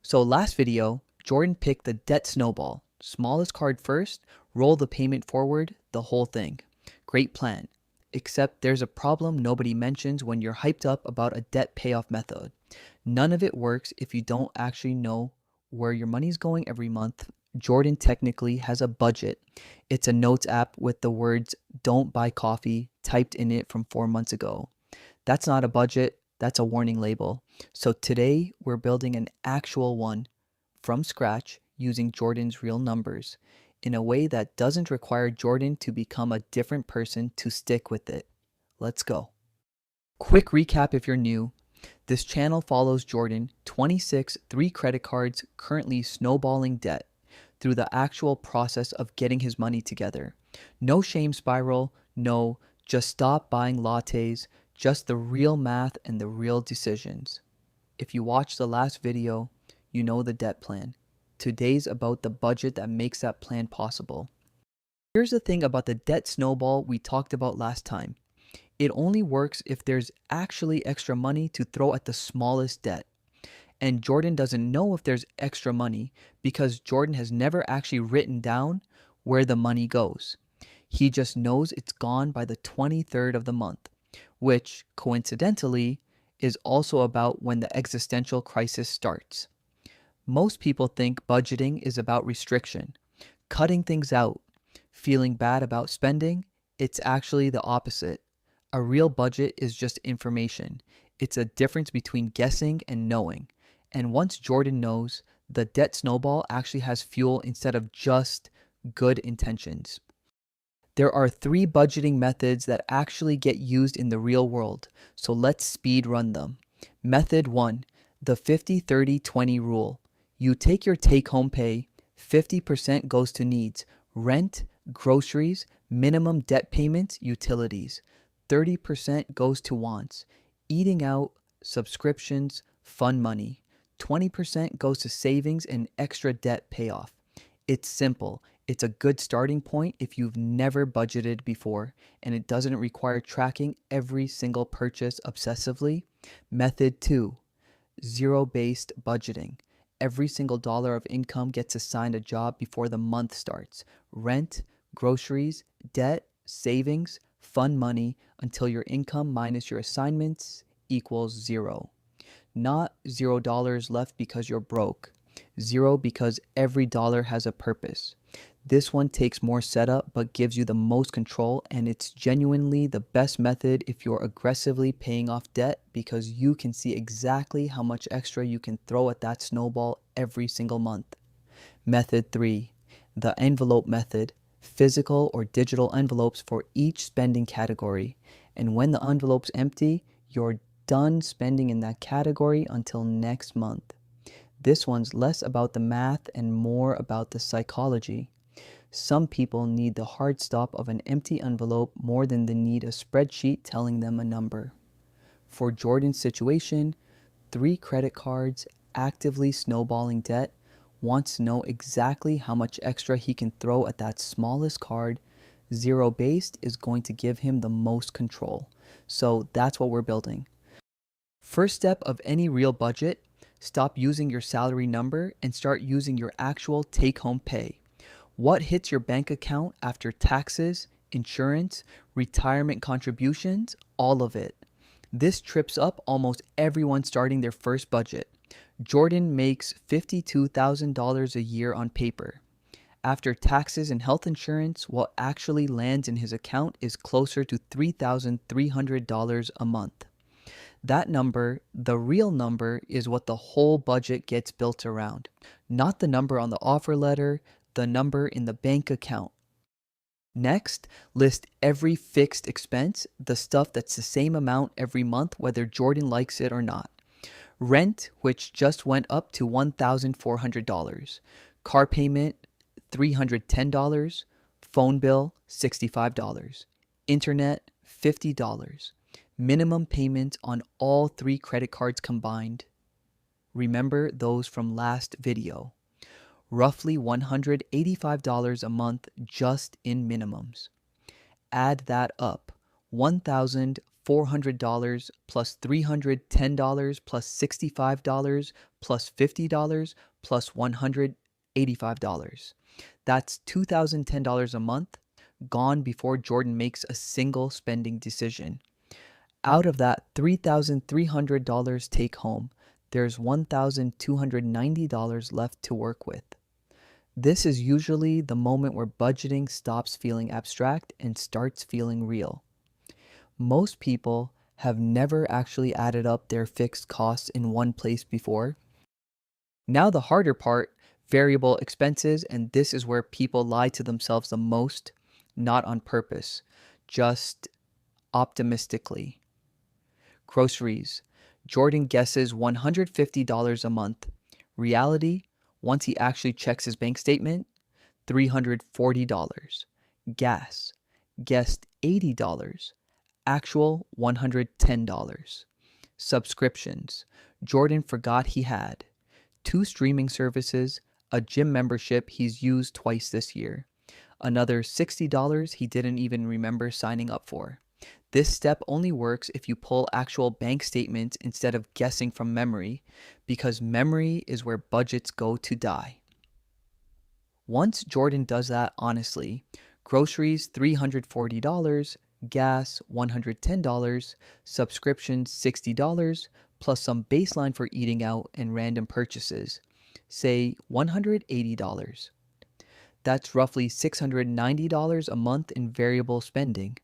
So last video, Jordan picked the debt snowball. Smallest card first, roll the payment forward, the whole thing. Great plan. Except there's a problem nobody mentions when you're hyped up about a debt payoff method. None of it works if you don't actually know where your money's going every month. Jordan technically has a budget. It's a notes app with the words "don't buy coffee" typed in it from 4 months ago. That's not a budget, that's a warning label. So today we're building an actual one from scratch using Jordan's real numbers in a way that doesn't require Jordan to become a different person to stick with it. Let's go. Quick recap if you're new. This channel follows Jordan, 26, 3 credit cards, currently snowballing debt, through the actual process of getting his money together. No shame spiral, no, just stop buying lattes, just the real math and the real decisions. If you watched the last video, you know the debt plan. Today's about the budget that makes that plan possible. Here's the thing about the debt snowball we talked about last time. It only works if there's actually extra money to throw at the smallest debt. And Jordan doesn't know if there's extra money because Jordan has never actually written down where the money goes. He just knows it's gone by the 23rd of the month, which coincidentally is also about when the existential crisis starts. Most people think budgeting is about restriction, cutting things out, feeling bad about spending. It's actually the opposite. A real budget is just information. It's a difference between guessing and knowing. And once Jordan knows, the debt snowball actually has fuel instead of just good intentions. There are 3 budgeting methods that actually get used in the real world, so let's speed run them. Method 1, the 50-30-20 rule. You take your take-home pay, 50% goes to needs, rent, groceries, minimum debt payments, utilities. 30% goes to wants, eating out, subscriptions, fun money. 20% goes to savings and extra debt payoff. It's simple. It's a good starting point if you've never budgeted before, and it doesn't require tracking every single purchase obsessively. Method 2, zero-based budgeting. Every single dollar of income gets assigned a job before the month starts. Rent, groceries, debt, savings, fun money until your income minus your assignments equals 0. Not $0 left because you're broke. 0 because every dollar has a purpose. This one takes more setup but gives you the most control, and it's genuinely the best method if you're aggressively paying off debt because you can see exactly how much extra you can throw at that snowball every single month. Method 3, the envelope method. Physical or digital envelopes for each spending category. And when the envelope's empty, you're done spending in that category until next month. This one's less about the math and more about the psychology. Some people need the hard stop of an empty envelope more than they need a spreadsheet telling them a number. For Jordan's situation, 3 credit cards, actively snowballing debt, wants to know exactly how much extra he can throw at that smallest card. Zero-based is going to give him the most control. So that's what we're building. First step of any real budget, stop using your salary number and start using your actual take-home pay. What hits your bank account after taxes, insurance, retirement contributions, all of it. This trips up almost everyone starting their first budget. Jordan makes $52,000 a year on paper. After taxes and health insurance, what actually lands in his account is closer to $3,300 a month. That number, the real number, is what the whole budget gets built around. Not the number on the offer letter, the number in the bank account. Next, list every fixed expense, the stuff that's the same amount every month whether Jordan likes it or not. Rent, which just went up to $1,400. Car payment, $310. Phone bill, $65. Internet, $50. Minimum payment on all 3 credit cards combined. Remember those from last video. Roughly $185 a month just in minimums. Add that up, $1,400 $400 plus $310 plus $65 plus $50 plus $185. That's $2,010 a month gone before Jordan makes a single spending decision. Out of that $3,300 take home, there's $1,290 left to work with. This is usually the moment where budgeting stops feeling abstract and starts feeling real. Most people have never actually added up their fixed costs in one place before. Now the harder part, variable expenses, and this is where people lie to themselves the most, not on purpose, just optimistically. Groceries. Jordan guesses $150 a month. Reality, once he actually checks his bank statement, $340. Gas, guessed $80. Actual $110. Subscriptions. Jordan forgot he had 2 streaming services, a gym membership he's used twice this year, another $60 he didn't even remember signing up for. This step only works if you pull actual bank statements instead of guessing from memory, because memory is where budgets go to die. Once Jordan does that honestly, groceries $340, gas $110, subscriptions $60, plus some baseline for eating out and random purchases, say $180. That's roughly $690 a month in variable spending.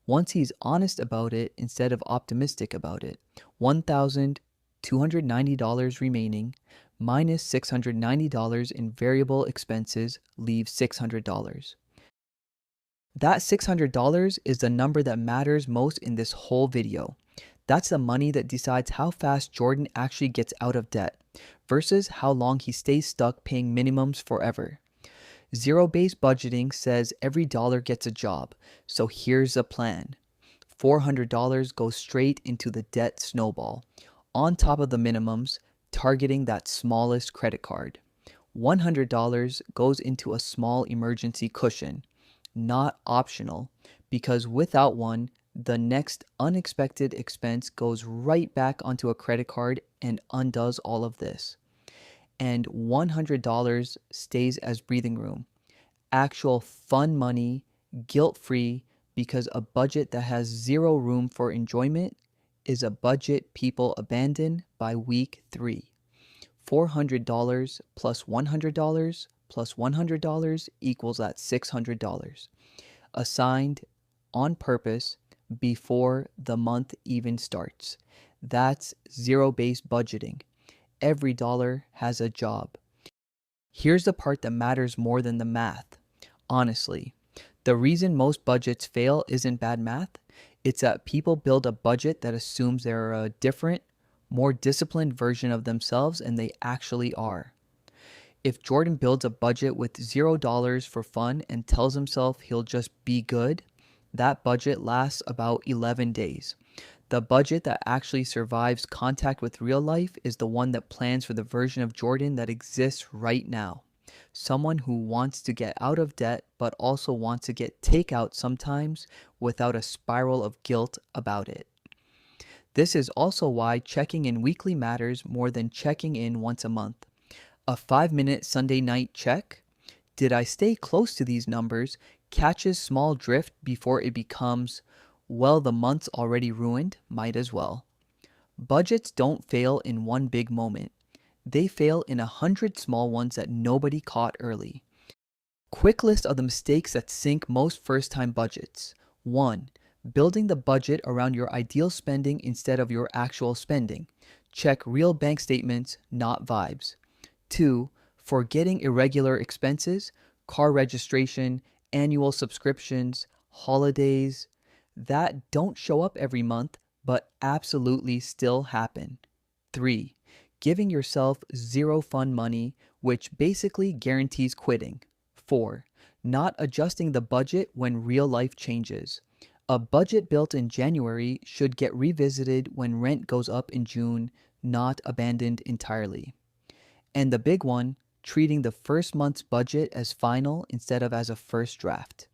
Once he's honest about it instead of optimistic about it, $1,290 remaining minus $690 in variable expenses leaves $600. That $600 is the number that matters most in this whole video. That's the money that decides how fast Jordan actually gets out of debt versus how long he stays stuck paying minimums forever. Zero-based budgeting says every dollar gets a job, so here's a plan. $400 goes straight into the debt snowball, on top of the minimums, targeting that smallest credit card. $100 goes into a small emergency cushion, not optional, because without one, the next unexpected expense goes right back onto a credit card and undoes all of this. And $100 stays as breathing room. Actual fun money, guilt-free, because a budget that has zero room for enjoyment is a budget people abandon by week 3. $400 plus $100 plus $100 equals that $600. Assigned on purpose before the month even starts. That's zero-based budgeting. Every dollar has a job. Here's the part that matters more than the math. Honestly, the reason most budgets fail isn't bad math. It's that people build a budget that assumes they're a different, more disciplined version of themselves, and they actually are. If Jordan builds a budget with $0 for fun and tells himself he'll just be good, that budget lasts about 11 days. The budget that actually survives contact with real life is the one that plans for the version of Jordan that exists right now. Someone who wants to get out of debt but also wants to get takeout sometimes without a spiral of guilt about it. This is also why checking in weekly matters more than checking in once a month. A 5-minute Sunday night check, did I stay close to these numbers, catches small drift before it becomes, well, the month's already ruined, might as well. Budgets don't fail in one big moment. They fail in 100 small ones that nobody caught early. Quick list of the mistakes that sink most first-time budgets. 1. Building the budget around your ideal spending instead of your actual spending. Check real bank statements, not vibes. 2. Forgetting irregular expenses, car registration, annual subscriptions, holidays, that don't show up every month, but absolutely still happen. 3. Giving yourself zero fun money, which basically guarantees quitting. 4. Not adjusting the budget when real life changes. A budget built in January should get revisited when rent goes up in June, not abandoned entirely. And the big one, treating the first month's budget as final instead of as a first draft.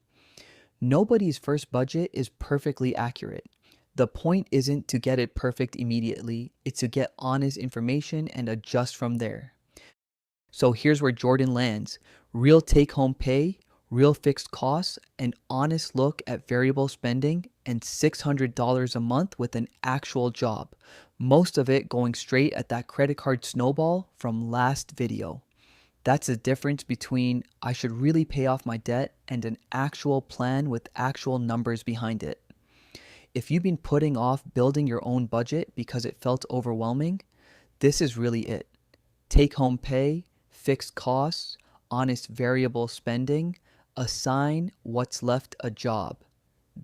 Nobody's first budget is perfectly accurate. The point isn't to get it perfect immediately, it's to get honest information and adjust from there. So here's where Jordan lands: real take home pay, real fixed costs, an honest look at variable spending, and $600 a month with an actual job. Most of it going straight at that credit card snowball from last video. That's the difference between I should really pay off my debt and an actual plan with actual numbers behind it. If you've been putting off building your own budget because it felt overwhelming, this is really it. Take home pay, fixed costs, honest variable spending, assign what's left a job.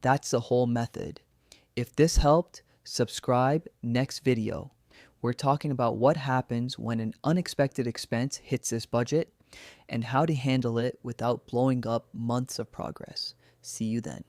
That's the whole method. If this helped, subscribe next video. We're talking about what happens when an unexpected expense hits this budget and how to handle it without blowing up months of progress. See you then.